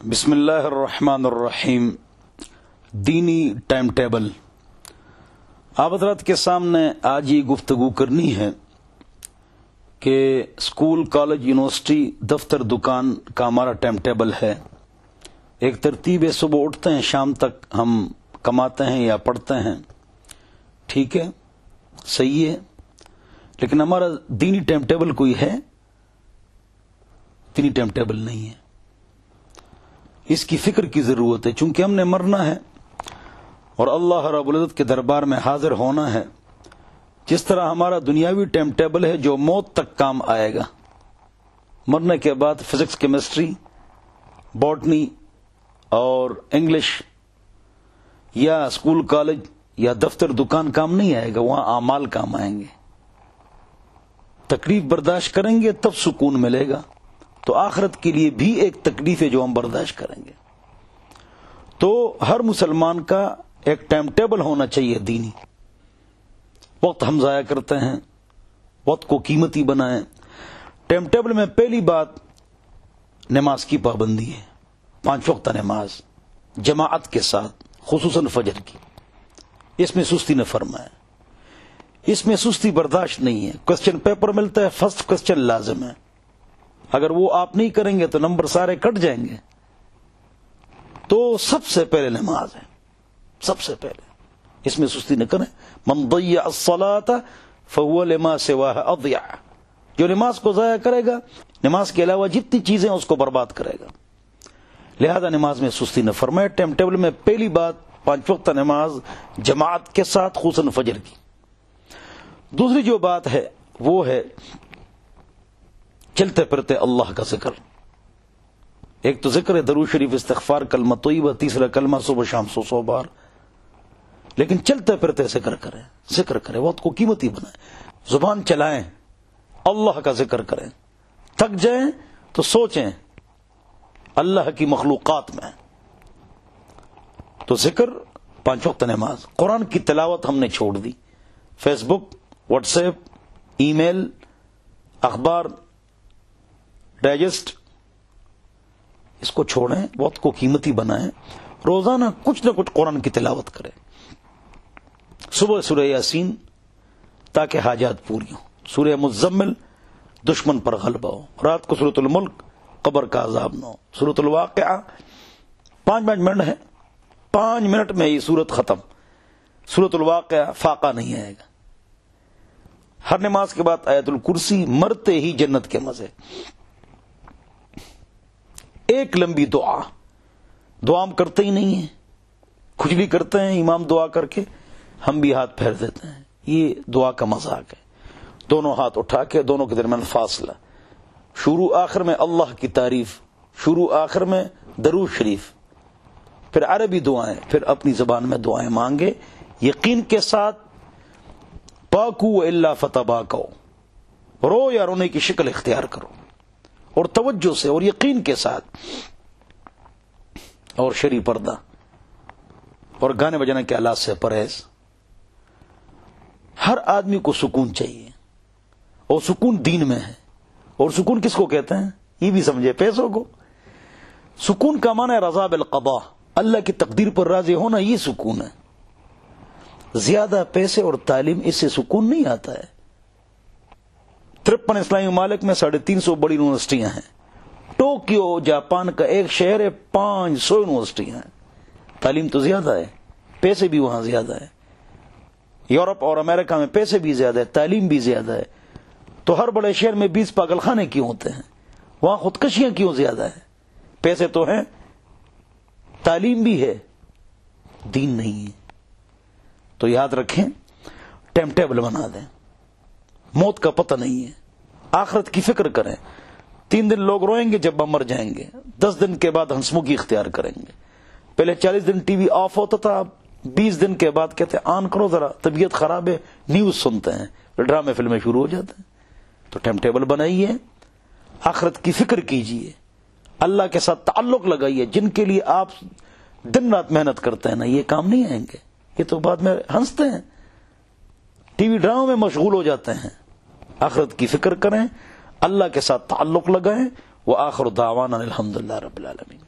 بسم اللہ الرحمن الرحیم۔ دینی ٹائم ٹیبل آپ حضرات کے سامنے آج یہ گفتگو کرنی ہے کہ اسکول، کالج، یونیورسٹی، دفتر، دکان کا ہمارا ٹائم ٹیبل ہے۔ ایک ترتیب ہے، صبح اٹھتے ہیں، شام تک ہم کماتے ہیں یا پڑھتے ہیں، ٹھیک ہے، صحیح ہے، لیکن ہمارا دینی ٹائم ٹیبل کوئی ہے؟ دینی ٹائم ٹیبل نہیں ہے۔ اس کی فکر کی ضرورت ہے، چونکہ ہم نے مرنا ہے اور اللہ رب العزت کے دربار میں حاضر ہونا ہے۔ جس طرح ہمارا دنیاوی ٹائم ٹیبل ہے جو موت تک کام آئے گا، مرنے کے بعد فزکس، کیمسٹری، باٹنی اور انگلش یا اسکول، کالج یا دفتر، دکان کام نہیں آئے گا، وہاں اعمال کام آئیں گے۔ تکلیف برداشت کریں گے تب سکون ملے گا، تو آخرت کے لیے بھی ایک تکلیف ہے جو ہم برداشت کریں گے۔ تو ہر مسلمان کا ایک ٹائم ٹیبل ہونا چاہیے دینی۔ وقت ہم ضائع کرتے ہیں، وقت کو قیمتی بنائیں۔ ٹائم ٹیبل میں پہلی بات نماز کی پابندی ہے، 5 وقت نماز جماعت کے ساتھ، خصوصاً فجر کی۔ اس میں سستی نہ فرمائیں، اس میں سستی برداشت نہیں ہے۔ کوسچن پیپر ملتا ہے، فرسٹ کوسچن لازم ہے، اگر وہ آپ نہیں کریں گے تو نمبر سارے کٹ جائیں گے۔ تو سب سے پہلے نماز ہے، سب سے پہلے، اس میں سستی نہ کریں۔ من ضیع الصلاۃ فهو لما سواها اضيع، جو نماز کو ضائع کرے گا نماز کے علاوہ جتنی چیزیں اس کو برباد کرے گا۔ لہذا نماز میں سستی نہ فرمائے۔ ٹائم ٹیبل میں پہلی بات 5 وقت نماز جماعت کے ساتھ، خصوصاً فجر کی۔ دوسری جو بات ہے وہ ہے چلتے پھرتے اللہ کا ذکر۔ ایک تو ذکر ہے، درود شریف، استغفار، کلمہ طیبہ، تیسرا کلمہ صبح شام 100 بار، لیکن چلتے پھرتے ذکر کریں، ذکر کریں، وقت کو قیمتی بنائیں، زبان چلائیں، اللہ کا ذکر کریں۔ تھک جائیں تو سوچیں اللہ کی مخلوقات میں۔ تو ذکر، 5 وقت نماز، قرآن کی تلاوت ہم نے چھوڑ دی۔ فیس بک، واٹس ایپ، ای میل، اخبار، ڈائجسٹ، اس کو چھوڑیں، وقت کو قیمتی بنائیں۔ روزانہ کچھ نہ کچھ قرآن کی تلاوت کریں۔ صبح سورہ یاسین تاکہ حاجات پوری ہوں، سورہ مزمل دشمن پر غلبہ ہو، رات کو سورۃ الملک قبر کا عذاب نہ ہو، سورۃ الواقعہ 5 منٹ ہے، 5 منٹ میں یہ سورت ختم۔ سورۃ الواقعہ فاقہ نہیں آئے گا۔ ہر نماز کے بعد آیت الکرسی، مرتے ہی جنت کے مزے۔ ایک لمبی دعا ہم کرتے ہی نہیں ہیں، کھجلی کرتے ہیں امام دعا کر کے، ہم بھی ہاتھ پھیر دیتے ہیں۔ یہ دعا کا مذاق ہے۔ دونوں ہاتھ اٹھا کے، دونوں کے درمیان فاصلہ، شروع آخر میں اللہ کی تعریف، شروع آخر میں درود شریف، پھر عربی دعائیں، پھر اپنی زبان میں دعائیں مانگے، یقین کے ساتھ۔ پاکو الا فتباکو، رو یا رونے کی شکل اختیار کرو، اور توجہ سے اور یقین کے ساتھ، اور شرعی پردہ اور گانے بجانے کے آلات سے پرہیز۔ ہر آدمی کو سکون چاہیے، اور سکون دین میں ہے۔ اور سکون کس کو کہتے ہیں یہ بھی سمجھے، پیسوں کو۔ سکون کا معنی ہے رضا بالقضاء، اللہ کی تقدیر پر راضی ہونا، یہ سکون ہے۔ زیادہ پیسے اور تعلیم، اس سے سکون نہیں آتا ہے۔ 53 اسلامی ممالک میں 350 بڑی یونیورسٹیاں ہیں۔ ٹوکیو جاپان کا ایک شہر ہے، 500 یونیورسٹیاں ہیں۔ تعلیم تو زیادہ ہے، پیسے بھی وہاں زیادہ ہے۔ یورپ اور امریکہ میں پیسے بھی زیادہ ہے، تعلیم بھی زیادہ ہے۔ تو ہر بڑے شہر میں 20 پاگل خانے کیوں ہوتے ہیں؟ وہاں خودکشیاں کیوں زیادہ ہے؟ پیسے تو ہیں، تعلیم بھی ہے، دین نہیں ہے۔ تو یاد رکھیں، ٹائم ٹیبل بنا دیں۔ موت کا پتہ نہیں ہے، آخرت کی فکر کریں۔ 3 دن لوگ روئیں گے جب ہم مر جائیں گے، 10 دن کے بعد ہنسمکھی اختیار کریں گے۔ پہلے 40 دن ٹی وی آف ہوتا تھا، اب 20 دن کے بعد کہتے ہیں آن کرو ذرا، طبیعت خراب ہے، نیوز سنتے ہیں، ڈرامے فلمیں شروع ہو جاتے ہیں۔ تو ٹائم ٹیبل بنائیے، آخرت کی فکر کیجئے، اللہ کے ساتھ تعلق لگائیے۔ جن کے لیے آپ دن رات محنت کرتے ہیں نا، یہ کام نہیں آئیں گے، یہ تو بعد میں ہنستے ہیں، ٹی وی ڈراموں میں مشغول ہو جاتے ہیں۔ آخرت کی فکر کریں، اللہ کے ساتھ تعلق لگائیں۔ وآخر دعوانا الحمدللہ رب العالمین۔